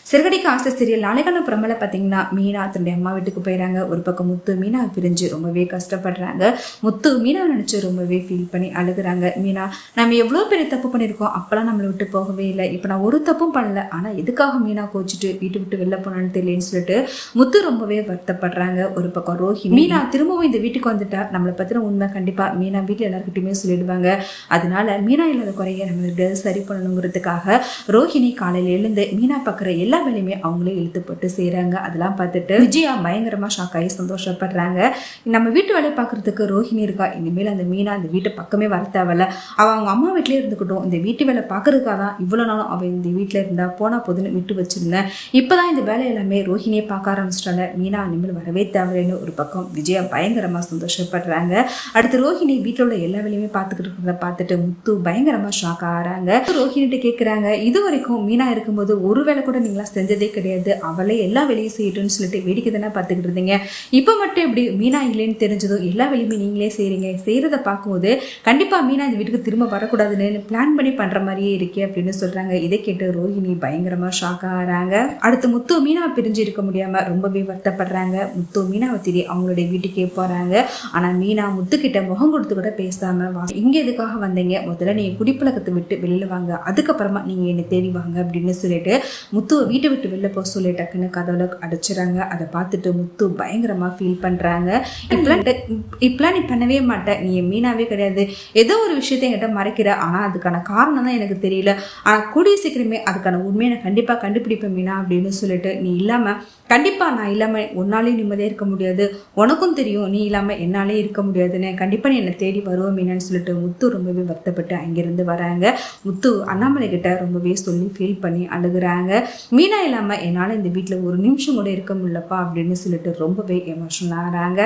சிறுகடிக்கு ஆசை சீரியல் நாளைக்கான பிரமல பார்த்தீங்கன்னா மீனா தன்னுடைய அம்மா வீட்டுக்கு போயிடறாங்க. ஒரு பக்கம் முத்து மீனா பிரிஞ்சு ரொம்பவே கஷ்டப்படுறாங்க. முத்து மீனா நினைச்சு ரொம்பவே ஃபீல் பண்ணி அழுகுறாங்க. மீனா, நம்ம எவ்வளோ பெரிய தப்பு பண்ணியிருக்கோம், அப்பெல்லாம் நம்மளை விட்டு போகவே இல்லை. இப்போ நான் ஒரு தப்பும் பண்ணல, ஆனால் எதுக்காக மீனா கோச்சிட்டு வீட்டு விட்டு வெளில போனான்னு தெரியலன்னு சொல்லிட்டு முத்து ரொம்பவே வருத்தப்படுறாங்க. ஒரு பக்கம் ரோஹிணி, மீனா திரும்பவும் இந்த வீட்டுக்கு வந்துட்டா நம்மளை பற்றின உண்மை கண்டிப்பாக மீனா வீட்டில் எல்லாருக்கிட்டையுமே சொல்லிடுவாங்க. அதனால மீனா இல்லாத குறைய நம்ம சரி பண்ணணுங்கிறதுக்காக ரோஹிணி காலையில் எழுந்து மீனா பார்க்குற எல்லா வேலையுமே அவங்களே இழுத்துப்பட்டு செய்கிறாங்க. அதெல்லாம் பார்த்துட்டு விஜயா பயங்கரமாக ஷாக் ஆகி சந்தோஷப்படுறாங்க. நம்ம வீட்டு வேலையை பார்க்குறதுக்கு ரோஹிணி இருக்கா, இனிமேல் அந்த மீனா அந்த வீட்டு பக்கமே வர தேவையில்ல, அவள் அவங்க அம்மா வீட்டிலே இருந்துக்கிட்டோம், இந்த வீட்டு வேலை பார்க்கறதுக்காக தான் இவ்வளோ நாளும் அவள் இந்த வீட்டில் இருந்தால் போனால் போதுன்னு விட்டு வச்சிருந்தேன். இப்போ தான் இந்த வேலை எல்லாமே ரோஹிணியை பார்க்க ஆரம்பிச்சிட்டாங்க, மீனா இனிமேல் வரவே தேவையில்லைன்னு ஒரு பக்கம் விஜயா பயங்கரமாக சந்தோஷப்படுறாங்க. அடுத்து ரோஹிணி வீட்டில் உள்ள எல்லா வேலையுமே பார்த்துக்கிட்டு இருக்கிறத பார்த்துட்டு முத்து பயங்கரமாக ஷாக் ஆகிறாங்க. ரோஹிணிட்டு கேட்குறாங்க, இது வரைக்கும் மீனா இருக்கும்போது ஒரு வேலை கூட நீங்களா செஞ்சதே கிடையாது, அவளே எல்லா வேலையும் செய்யட்டும்னு சொல்லிட்டு வேடிக்கை தானே பார்த்துக்கிட்டு இருந்தீங்க, இப்போ மட்டும் எப்படி மீனா இல்லைன்னு தெரிஞ்சதும் எல்லா வேலையுமே நீங்களே செய்கிறீங்க, செய்கிறத பார்க்கும்போது கண்டிப்பாக மீனா இந்த வீட்டுக்கு திரும்ப வரக்கூடாதுன்னு பிளான் பண்ணி பண்ணுற மாதிரியே இருக்கே அப்படின்னு சொல்கிறாங்க. இதை கேட்டு ரோஹிணி பயங்கரமாக ஷாக் ஆகிறாங்க. அடுத்து முத்து மீனா பிரிஞ்சு இருக்க முடியாமல் ரொம்பவே வருத்தப்படுறாங்க. முத்து மீனாவை தேடி அவங்களுடைய வீட்டுக்கே போகிறாங்க. ஆனால் மீனா முத்துக்கிட்ட முகம் கொடுத்து கூட பேசாமல், இங்கே எதுக்காக வந்தீங்க, முதல்ல நீங்கள் குடிப்பழக்கத்தை விட்டு வெளியில் வாங்க, அதுக்கப்புறமா நீங்கள் என்னை தேடி வாங்க அப்படின்னு சொல்லிட்டு முத்துவை வீட்டை விட்டு வெளில போக சொல்லி டக்குன்னு கதவுல அடைச்சிடறாங்க. அதை பார்த்துட்டு முத்து பயங்கரமாக ஃபீல் பண்ணுறாங்க. இப்பெல்லாம் நீ பண்ணவே மாட்டேன், நீ மீனாவே கிடையாது, ஏதோ ஒரு விஷயத்த என்கிட்ட மறைக்கிற, ஆனால் அதுக்கான காரணம் தான் எனக்கு தெரியல, ஆனால் கூடிய சீக்கிரமே அதுக்கான உண்மையை நான் கண்டிப்பாக கண்டுபிடிப்பேன் மீனா அப்படின்னு சொல்லிட்டு, நீ இல்லாமல் கண்டிப்பாக நான் இல்லாமல் உன்னாலேயும் நிம்மதியாக இருக்க முடியாது, உனக்கும் தெரியும் நீ இல்லாமல் என்னாலே இருக்க முடியாதுன்னு, கண்டிப்பாக நீ என்னை தேடி வருவோம் மீனான்னு சொல்லிட்டு முத்து ரொம்பவே வருத்தப்பட்டு அங்கேருந்து வராங்க. முத்து அண்ணாமலை கிட்ட ரொம்பவே சொல்லி ஃபீல் பண்ணி அழுகுறாங்க. மீனா இல்லாமல் என்னால் இந்த வீட்டில் ஒரு நிமிஷம் கூட இருக்க முடியலப்பா அப்படின்னு சொல்லிட்டு ரொம்பவே எமோஷனல் ஆகிறாங்க.